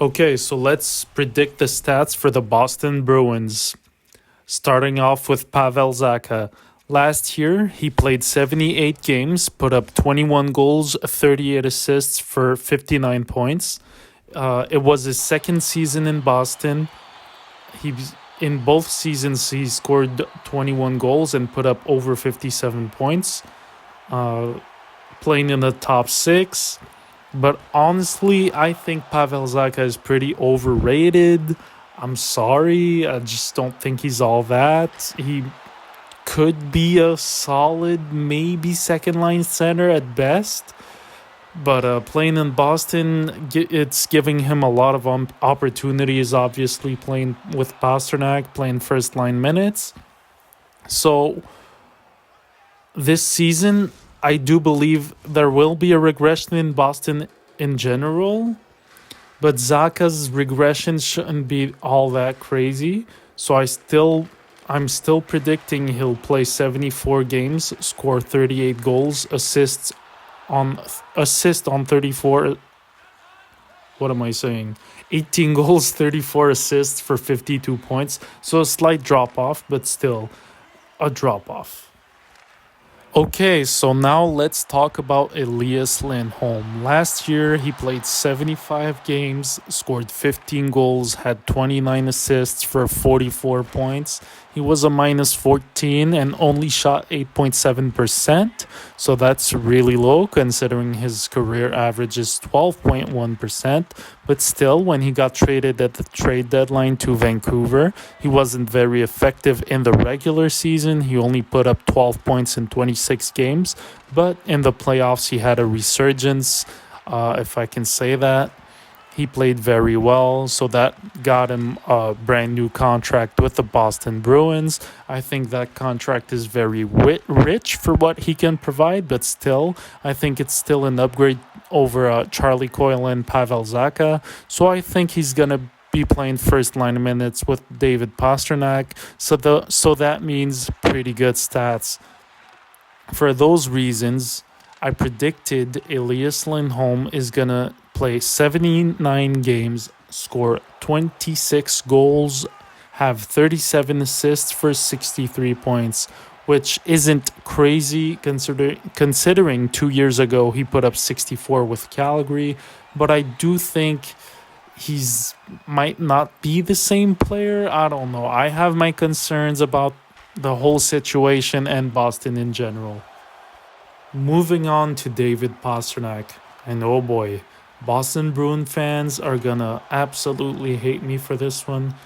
Okay, so let's predict the stats for the Boston Bruins. Starting off with Pavel Zacha. Last year, he played 78 games, put up 21 goals, 38 assists for 59 points. It was his second season in Boston. In both seasons, he scored 21 goals and put up over 57 points, playing in the top six. But honestly, I think Pavel Zacha is pretty overrated. I'm sorry. I just don't think he's all that. He could be a solid, maybe second line center at best. But playing in Boston, it's giving him a lot of opportunities, obviously, playing with Pastrnak, playing first line minutes. So this season, I do believe there will be a regression in Boston in general, but Zacha's regression shouldn't be all that crazy. So I'm still predicting he'll play 74 games, score 38 goals, assist on 34. What am I saying? 18 goals, 34 assists for 52 points. So a slight drop off, but still a drop off. Okay, so now let's talk about Elias Lindholm. Last year, he played 75 games, scored 15 goals, had 29 assists for 44 points. He was a minus 14 and only shot 8.7%, so that's really low considering his career average is 12.1%. But still, when he got traded at the trade deadline to Vancouver, he wasn't very effective in the regular season. He only put up 12 points in 26 games, but in the playoffs, he had a resurgence, if I can say that. He played very well, so that got him a brand new contract with the Boston Bruins. I think that contract is very rich for what he can provide, but still, I think it's still an upgrade over Charlie Coyle and Pavel Zacha. So I think he's going to be playing first line minutes with David Pastrnak. So that means pretty good stats. For those reasons, I predicted Elias Lindholm is going to play 79 games, score 26 goals, have 37 assists for 63 points, which isn't crazy considering 2 years ago he put up 64 with Calgary. But I do think he's might not be the same player. I don't know. I have my concerns about the whole situation and Boston in general. Moving on to David Pastrnak. And oh boy, Boston Bruin fans are gonna absolutely hate me for this one,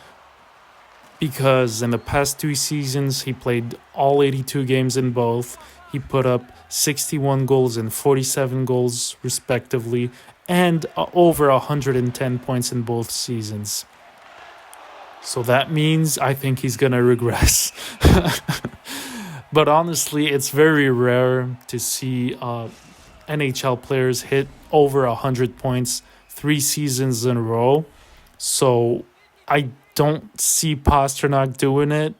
because in the past 2 seasons he played all 82 games in both. He put up 61 goals and 47 goals respectively, and over 110 points in both seasons. So that means I think he's gonna regress. But honestly, it's very rare to see NHL players hit over 100 points 3 seasons in a row. So I don't see Pastrnak doing it,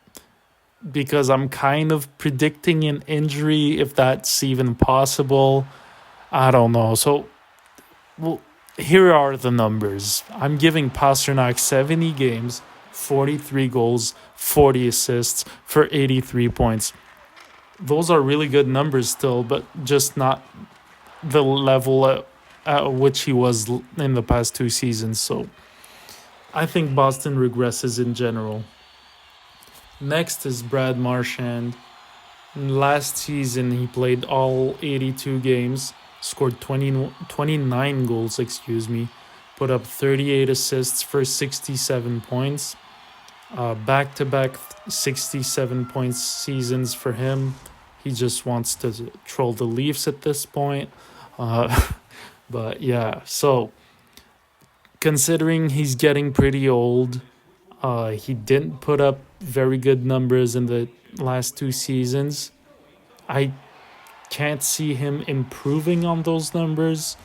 because I'm kind of predicting an injury, if that's even possible. I don't know. So here are the numbers. I'm giving Pastrnak 70 games, 43 goals, 40 assists for 83 points. Those are really good numbers still, but just not the level at which he was in the past 2 seasons. So I think Boston regresses in general. Next is Brad Marchand. Last season, he played all 82 games, scored 29 goals, put up 38 assists for 67 points. Back-to-back 67 points seasons for him. He just wants to troll the Leafs at this point. But yeah, so considering he's getting pretty old, he didn't put up very good numbers in the last 2 seasons. I can't see him improving on those numbers.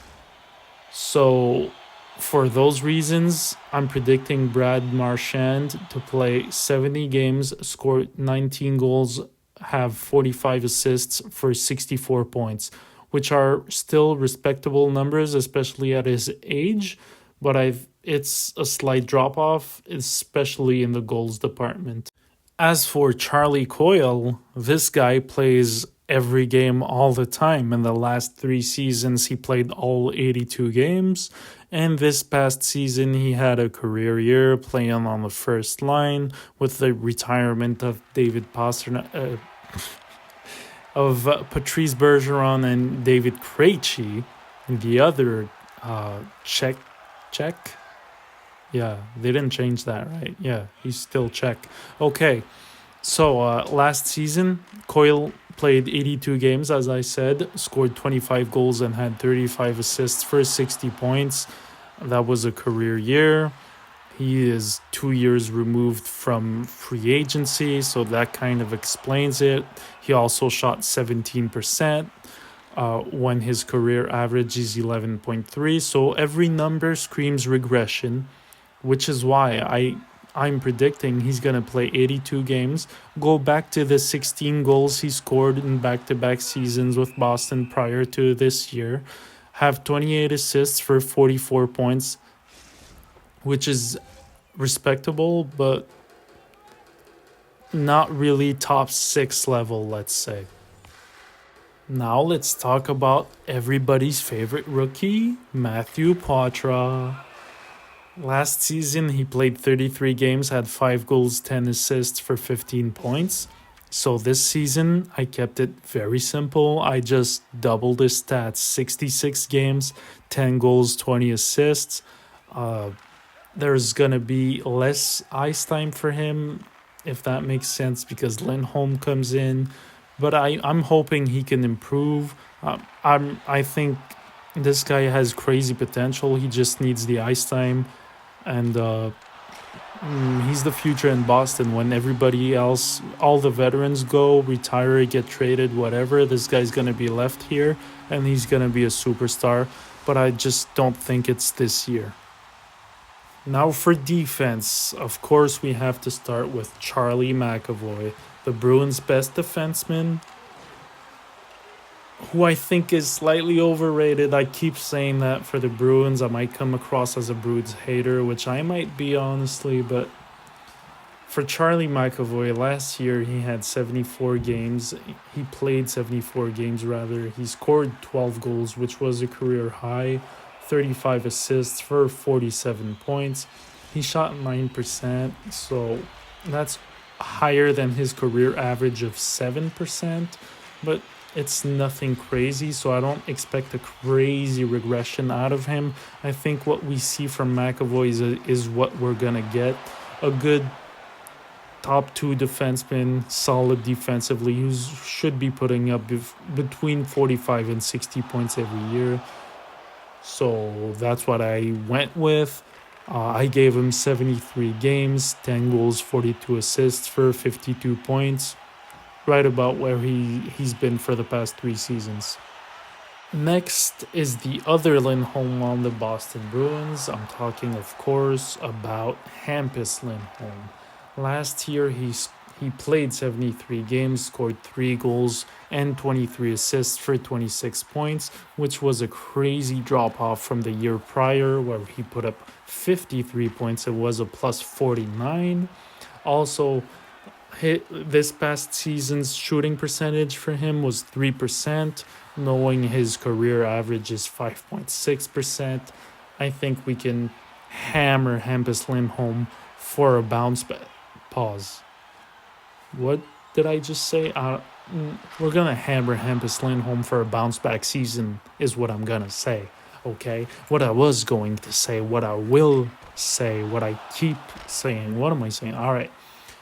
So for those reasons, I'm predicting Brad Marchand to play 70 games, score 19 goals, have 45 assists for 64 points, which are still respectable numbers, especially at his age. but it's a slight drop off, especially in the goals department. As for Charlie Coyle, this guy plays every game all the time. In the last 3 seasons, he played all 82 games. And this past season, he had a career year playing on the first line with the retirement of David Pastrnak, of Patrice Bergeron and David Krejci, the other Czech. Yeah, they didn't change that, right? Yeah, he's still Czech. Okay, so last season, Coyle played 82 games, as I said, scored 25 goals and had 35 assists for 60 points. That was a career year. He is 2 years removed from free agency, so that kind of explains it. He also shot 17%. When his career average is 11.3, so every number screams regression, which is why I'm predicting he's going to play 82 games, go back to the 16 goals he scored in back-to-back seasons with Boston prior to this year, have 28 assists for 44 points, which is respectable, but not really top 6 level, let's say. Now let's talk about everybody's favorite rookie, Matthew Poitras. Last season, he played 33 games, had 5 goals, 10 assists for 15 points. So this season, I kept it very simple. I just doubled his stats. 66 games, 10 goals, 20 assists. There's going to be less ice time for him, if that makes sense, because Lindholm comes in. But I'm hoping he can improve. I think this guy has crazy potential. He just needs the ice time. And he's the future in Boston. When everybody else, all the veterans go, retire, get traded, whatever, this guy's going to be left here and he's going to be a superstar. But I just don't think it's this year. Now for defense, of course, we have to start with Charlie McAvoy, the Bruins' best defenseman, who I think is slightly overrated. I keep saying that for the Bruins. I might come across as a Bruins hater, which I might be, honestly, but for Charlie McAvoy, last year he had 74 games. He played 74 games, rather. He scored 12 goals, which was a career high, 35 assists for 47 points. He shot 9%, so that's higher than his career average of 7%, but it's nothing crazy, so I don't expect a crazy regression out of him. I think what we see from McAvoy is what we're going to get. A good top 2 defenseman, solid defensively, who should be putting up between 45 and 60 points every year. So that's what I went with. I gave him 73 games, 10 goals, 42 assists for 52 points. Right about where he's been for the past 3 seasons. Next is the other Lindholm on the Boston Bruins. I'm talking, of course, about Hampus Lindholm. Last year, he played 73 games, scored 3 goals, and 23 assists for 26 points, which was a crazy drop-off from the year prior, where he put up 53 points. It was a plus 49. Also, this past season's shooting percentage for him was 3%, knowing his career average is 5.6%. I think we can hammer Hampus Lindholm for a bounce back. Pause. What did I just say? We're going to hammer Hampus Lindholm for a bounce back season is what I'm going to say, okay? What I was going to say, what I will say, what I keep saying. What am I saying? All right.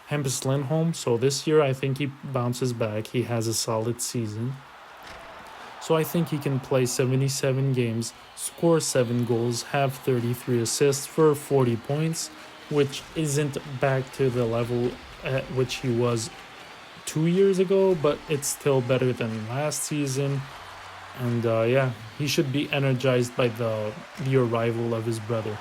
Hampus Lindholm, so this year I think he bounces back. He has a solid season. So I think he can play 77 games, score 7 goals, have 33 assists for 40 points, which isn't back to the level at which he was 2 years ago, but it's still better than last season. And he should be energized by the arrival of his brother.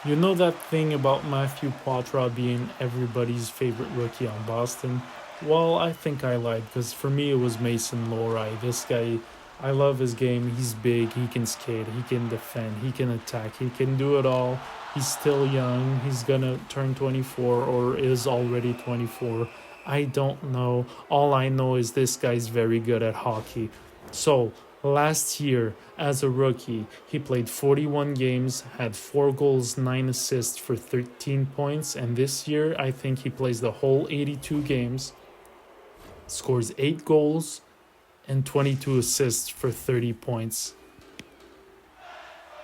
You know that thing about Matthew Poitras being everybody's favorite rookie on Boston? Well, I think I lied, because for me it was Mason Lohrei. This guy, I love his game. He's big. He can skate. He can defend. He can attack. He can do it all. He's still young. He's gonna turn 24 or is already 24. I don't know. All I know is this guy's very good at hockey. So, last year, as a rookie, he played 41 games, had 4 goals, 9 assists for 13 points. And this year, I think he plays the whole 82 games, scores 8 goals, and 22 assists for 30 points.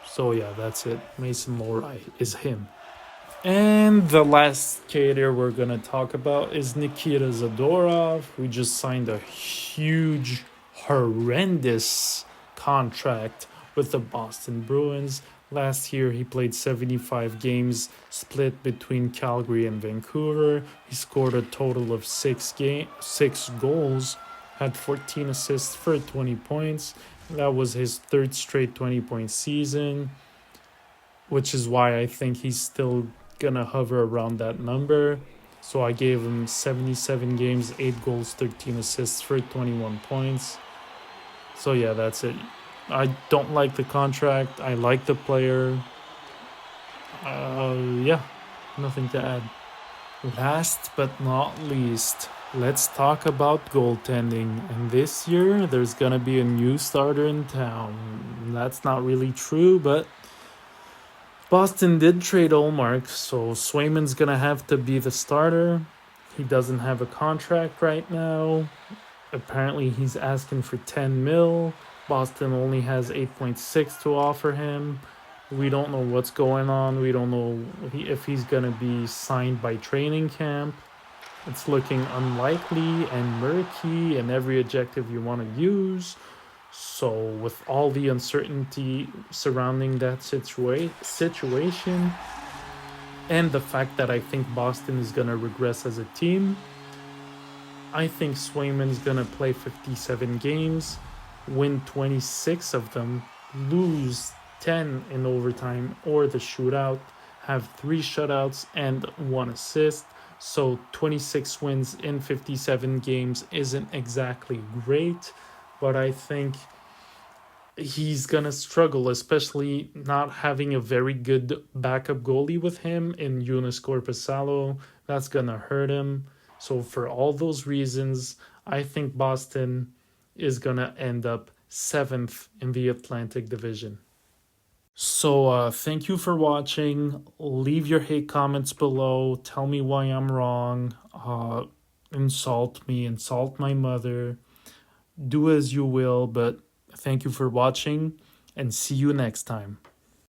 So yeah, that's it. Mason Lohrei is him. And the last skater we're gonna talk about is Nikita Zadorov, who just signed a huge, horrendous contract with the Boston Bruins. Last year, he played 75 games, split between Calgary and Vancouver. He scored a total of 6 goals, had 14 assists for 20 points. That was his third straight 20-point season, which is why I think he's still gonna hover around that number. So I gave him 77 games, 8 goals, 13 assists for 21 points. So yeah, that's it. I don't like the contract. I like the player. Yeah, nothing to add. Last but not least, let's talk about goaltending. And this year, there's gonna be a new starter in town. That's not really true, but Boston did trade Olmark, so Swayman's gonna have to be the starter. He doesn't have a contract right now. Apparently, he's asking for 10 mil. Boston only has 8.6 to offer him. We don't know what's going on. We don't know if he's gonna be signed by training camp. It's looking unlikely and murky and every adjective you want to use. So, with all the uncertainty surrounding that situation, and the fact that I think Boston is going to regress as a team, I think Swayman's going to play 57 games, win 26 of them, lose 10 in overtime or the shootout, have 3 shutouts and 1 assist. So 26 wins in 57 games isn't exactly great, but I think he's gonna struggle, especially not having a very good backup goalie with him in Jonas Korpisalo. That's gonna hurt him. So for all those reasons, I think Boston is gonna end up 7th in the Atlantic Division. So thank you for watching. Leave your hate comments below. Tell me why I'm wrong. Insult me, insult my mother. Do as you will, but thank you for watching and see you next time.